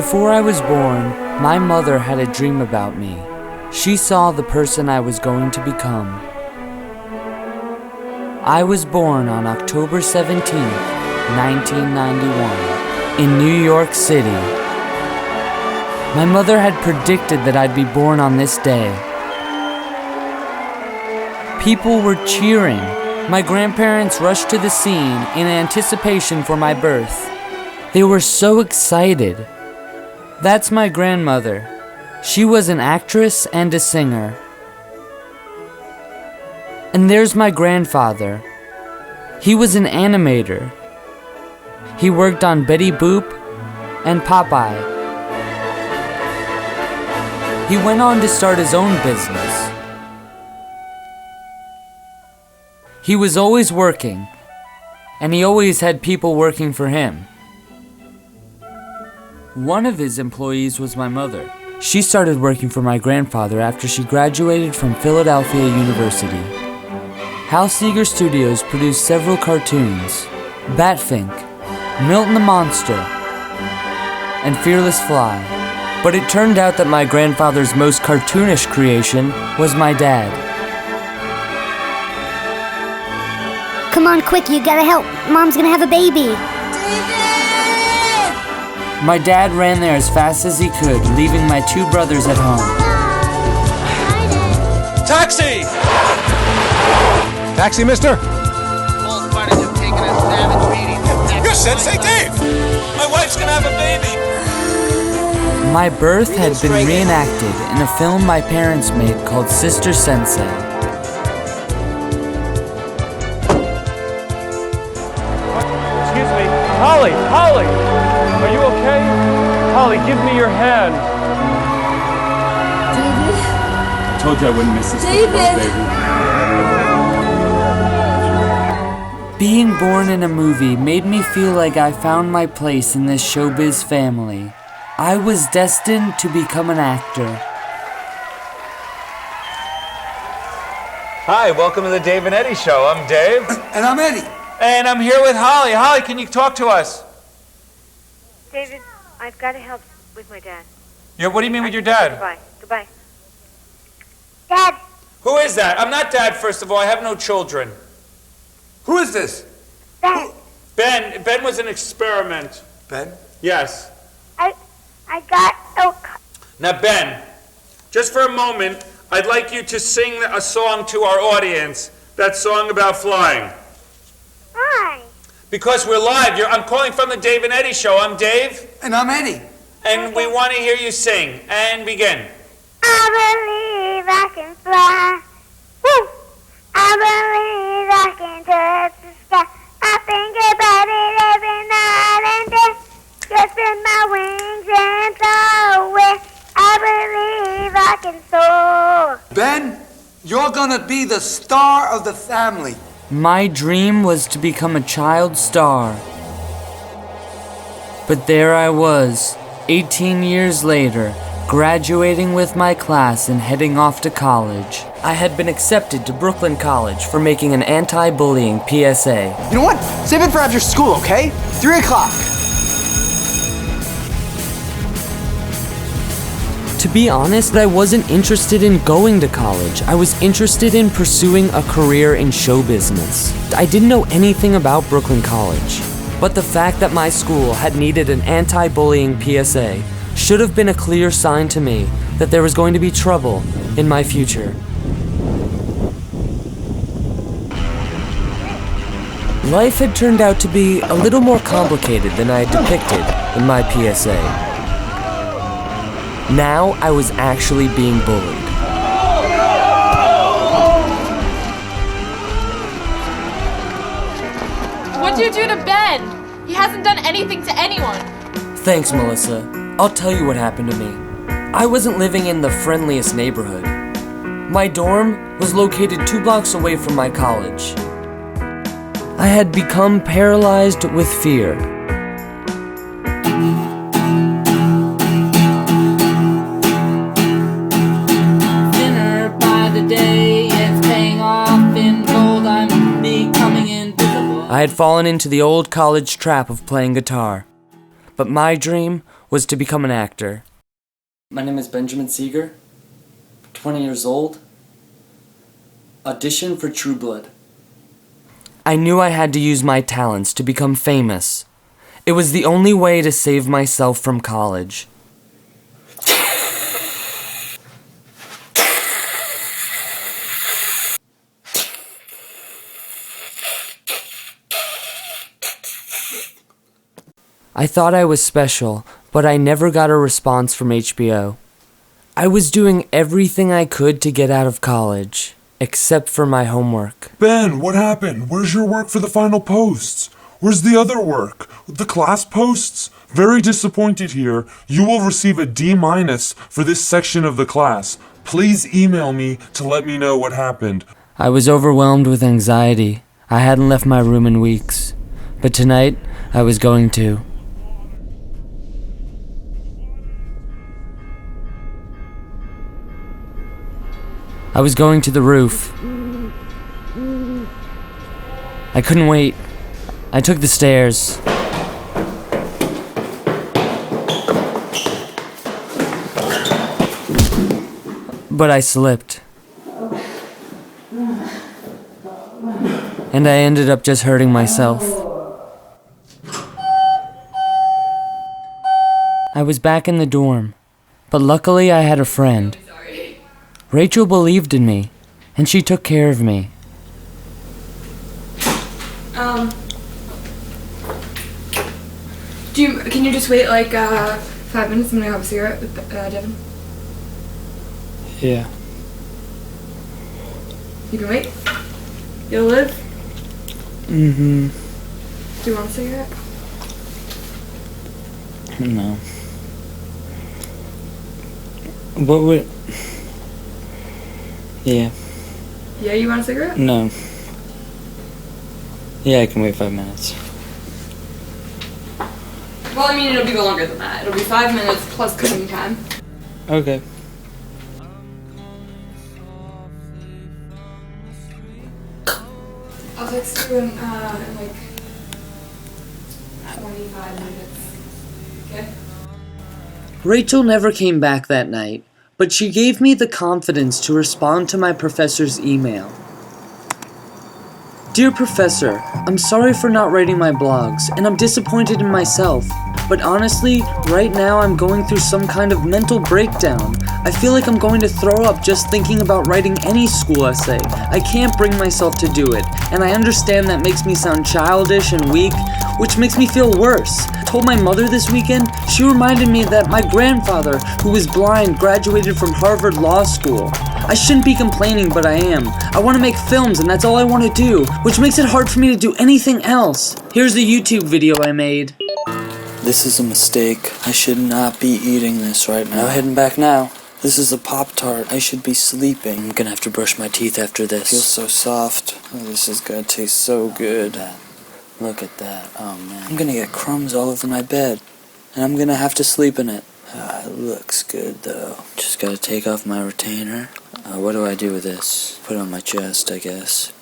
Before I was born, my mother had a dream about me. She saw the person I was going to become. I was born on October 17th, 1991, in New York City. My mother had predicted that I'd be born on this day. People were cheering. My grandparents rushed to the scene in anticipation for my birth. They were so excited. That's my grandmother. She was an actress and a singer. And there's my grandfather. He was an animator. He worked on Betty Boop and Popeye. He went on to start his own business. He was always working, and he always had people working for him. One of his employees was my mother. She started working for my grandfather after she graduated from Philadelphia University. Hal Seeger Studios produced several cartoons: Batfink, Milton the Monster, and Fearless Fly. But it turned out that my grandfather's most cartoonish creation was my dad. Come on, quick, you gotta help. Mom's gonna have a baby. David! My dad ran there as fast as he could, leaving my two brothers at home. Taxi! Taxi, mister? Both parties have taken a savage beating. You said St. Dave! My wife's gonna have a baby! My birth had been reenacted in a film my parents made called Sister Sensei. Excuse me. Holly! Holly! Are you okay? Holly, give me your hand. David? I told you I wouldn't miss this David! baby. Being born in a movie made me feel like I found my place in this showbiz family. I was destined to become an actor. Hi, welcome to the Dave and Eddie Show. I'm Dave. And I'm Eddie. And I'm here with Holly. Holly, can you talk to us? David, I've got to help with my dad. What do you mean with your dad? Goodbye. Goodbye. Dad, Who is that? I'm not dad, first of all. I have no children. Who is this? Ben, Ben was an experiment. Ben? Yes. I got Now, Ben, just for a moment, I'd like you to sing a song to our audience. That song about flying. Why? Because we're live. I'm calling from the Dave and Eddie Show. I'm Dave, And I'm Eddie. and we want to hear you sing. And begin. I believe I can fly. Woo! I believe I can touch the sky. I think about it every night and day. Just spread my wings and fly away. I believe I can soar. Ben, you're gonna be the star of the family. My dream was to become a child star. But there I was, 18 years later, graduating with my class and heading off to college. I had been accepted to Brooklyn College for making an anti-bullying PSA. You know what? Save it for after school, okay? 3 o'clock. To be honest, I wasn't interested in going to college. I was interested in pursuing a career in show business. I didn't know anything about Brooklyn College. But the fact that my school had needed an anti-bullying PSA should have been a clear sign to me that there was going to be trouble in my future. Life had turned out to be a little more complicated than I had depicted in my PSA. Now I was actually being bullied. What'd you do to Ben? He hasn't done anything to anyone. Thanks, Melissa. I'll tell you what happened to me. I wasn't living in the friendliest neighborhood. My dorm was located 2 blocks away from my college. I had become paralyzed with fear. Thinner by the day, it's paying off in gold. I'm becoming invisible. I had fallen into the old college trap of playing guitar. But my dream was to become an actor. My name is Benjamin Seeger, 20 years old. Audition for True Blood. I knew I had to use my talents to become famous. It was the only way to save myself from college. I thought I was special, but I never got a response from HBO. I was doing everything I could to get out of college, except for my homework. Ben, what happened? Where's your work for the final posts? Where's the other work? The class posts? Very disappointed here. You will receive a D- for this section of the class. Please email me to let me know what happened. I was overwhelmed with anxiety. I hadn't left my room in weeks. But tonight, I was going to. I was going to the roof. I couldn't wait. I took the stairs. But I slipped. And I ended up just hurting myself. I was back in the dorm, but luckily I had a friend. Rachel believed in me, and she took care of me. Can you just wait like 5 minutes? I'm gonna have a cigarette with Devin. Yeah. You can wait? You'll live? Mm-hmm. Do you want a cigarette? No. What would... Yeah. Yeah, you want a cigarette? No. Yeah, I can wait 5 minutes. Well, I mean, it'll be longer than that. It'll be 5 minutes plus cooking time. Okay. I'll text you in like 25 minutes. Okay? Rachel never came back that night, but she gave me the confidence to respond to my professor's email. Dear Professor, I'm sorry for not writing my blogs, and I'm disappointed in myself. But honestly, right now I'm going through some kind of mental breakdown. I feel like I'm going to throw up just thinking about writing any school essay. I can't bring myself to do it, and I understand that makes me sound childish and weak, which makes me feel worse. I told my mother this weekend. She reminded me that my grandfather, who was blind, graduated from Harvard Law School. I shouldn't be complaining, but I am. I want to make films, and that's all I want to do, which makes it hard for me to do anything else. Here's the YouTube video I made. This is a mistake. I should not be eating this right now. Heading back now. This is a Pop-Tart. I should be sleeping. I'm gonna have to brush my teeth after this. Feels so soft. Oh, this is gonna taste so good. Look at that. Oh man. I'm gonna get crumbs all over my bed. And I'm gonna have to sleep in it. It looks good though. Just gotta take off my retainer. What do I do with this? Put it on my chest, I guess.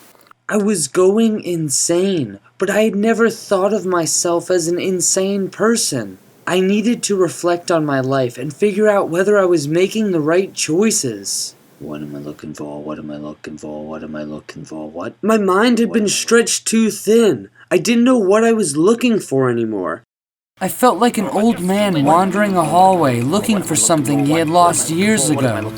I was going insane, but I had never thought of myself as an insane person. I needed to reflect on my life and figure out whether I was making the right choices. What am I looking for? What am I looking for? What am I looking for? What? My mind had been stretched too thin. I didn't know what I was looking for anymore. I felt like an old man wandering a hallway looking for something he had lost years ago.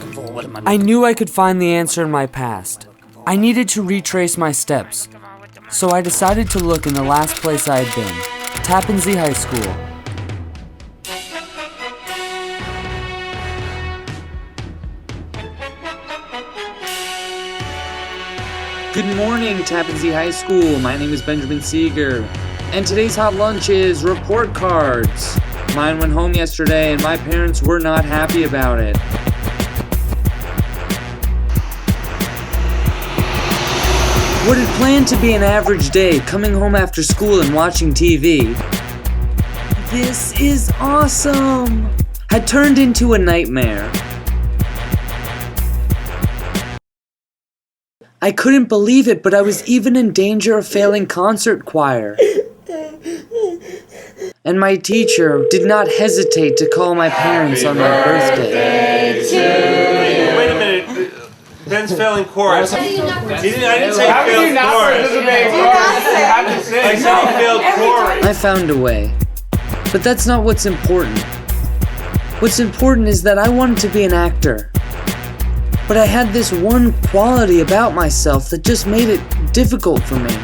I knew I could find the answer in my past. I needed to retrace my steps, so I decided to look in the last place I had been, Tappan Zee High School. Good morning, Tappan Zee High School. My name is Benjamin Seeger, and today's hot lunch is report cards. Mine went home yesterday, and my parents were not happy about it. What had planned to be an average day, coming home after school and watching TV, this is awesome, had turned into a nightmare. I couldn't believe it, but I was even in danger of failing concert choir. and my teacher did not hesitate to call my parents on my birthday. Wait a minute. Ben's failing chorus. I didn't say he failed chorus. I said he failed chorus. I found a way. But that's not what's important. What's important is that I wanted to be an actor. But I had this one quality about myself that just made it difficult for me.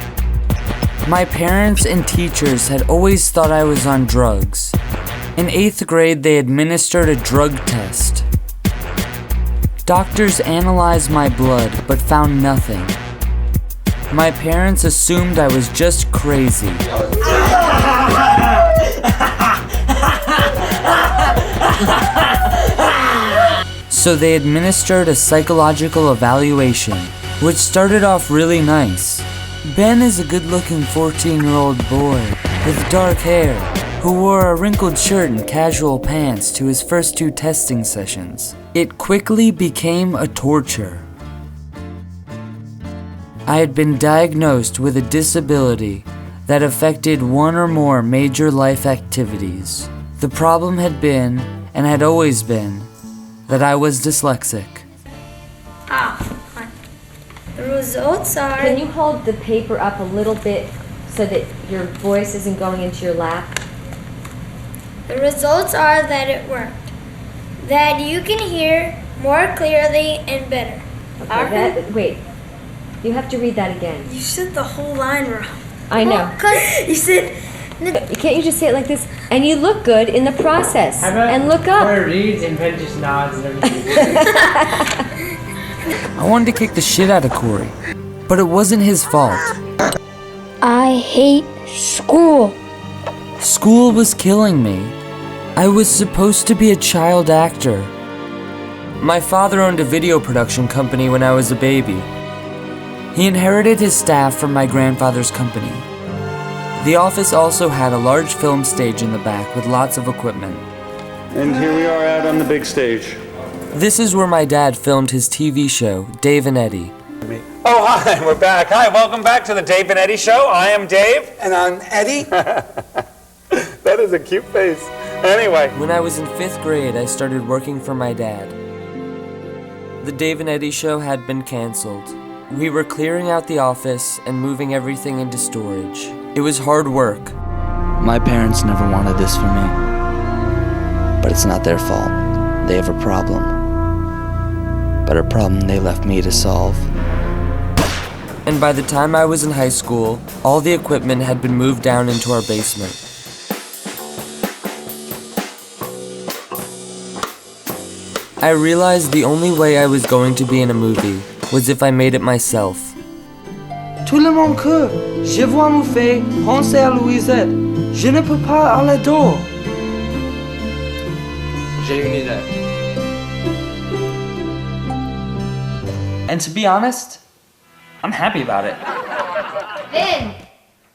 My parents and teachers had always thought I was on drugs. In 8th grade, they administered a drug test. Doctors analyzed my blood, but found nothing. My parents assumed I was just crazy. So they administered a psychological evaluation, which started off really nice. Ben is a good-looking 14-year-old boy with dark hair who wore a wrinkled shirt and casual pants to his first 2 testing sessions. It quickly became a torture. I had been diagnosed with a disability that affected one or more major life activities. The problem had been, and had always been, that I was dyslexic. The results are... Can you hold the paper up a little bit so that your voice isn't going into your lap? The results are that it worked. That you can hear more clearly and better. Okay, wait. You have to read that again. You said the whole line wrong. I know. Because you said... Can't you just say it like this? And you look good in the process. And look up. Corey reads and Ben just nods and everything. I wanted to kick the shit out of Corey, but it wasn't his fault. I hate school. School was killing me. I was supposed to be a child actor. My father owned a video production company when I was a baby. He inherited his staff from my grandfather's company. The office also had a large film stage in the back with lots of equipment. And here we are out on the big stage. This is where my dad filmed his TV show, Dave and Eddie. Oh, hi, we're back. Hi, welcome back to the Dave and Eddie Show. I am Dave. And I'm Eddie. That is a cute face. Anyway. When I was in 5th grade, I started working for my dad. The Dave and Eddie Show had been canceled. We were clearing out the office and moving everything into storage. It was hard work. My parents never wanted this for me. But it's not their fault. They have a problem. But a problem they left me to solve. And by the time I was in high school, all the equipment had been moved down into our basement. I realized the only way I was going to be in a movie was if I made it myself. Tout le monde que je vois mon fait penser à Louisette. Je ne peux pas aller dehors. J'ai une idée. And to be honest, I'm happy about it. Ben,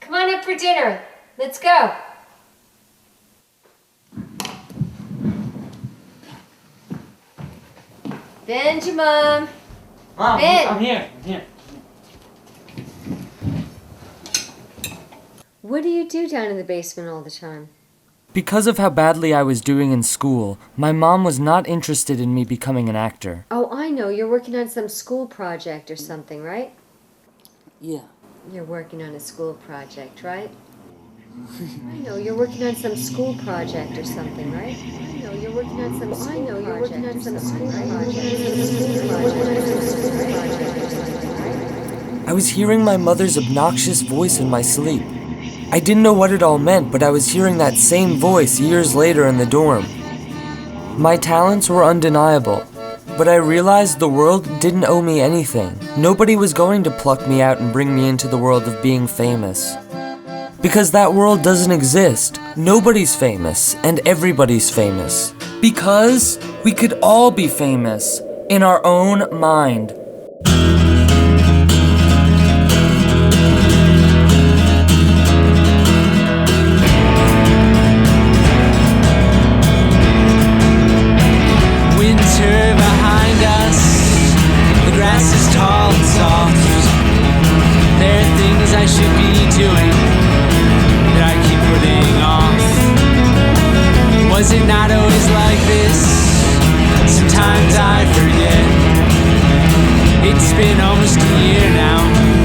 come on up for dinner. Let's go. Benjamin. Mom, Ben. I'm here. What do you do down in the basement all the time? Because of how badly I was doing in school, my mom was not interested in me becoming an actor. Oh, I know. You're working on some school project or something, right? Yeah. You're working on a school project, right? I know. You're working on some school project or something, right? I know. You're working on some school project. I know. You're working on some school project. I was hearing my mother's obnoxious voice in my sleep. I didn't know what it all meant, but I was hearing that same voice years later in the dorm. My talents were undeniable, but I realized the world didn't owe me anything. Nobody was going to pluck me out and bring me into the world of being famous. Because that world doesn't exist. Nobody's famous, and everybody's famous. Because we could all be famous in our own mind. I should be doing that I keep putting off. been almost a year now.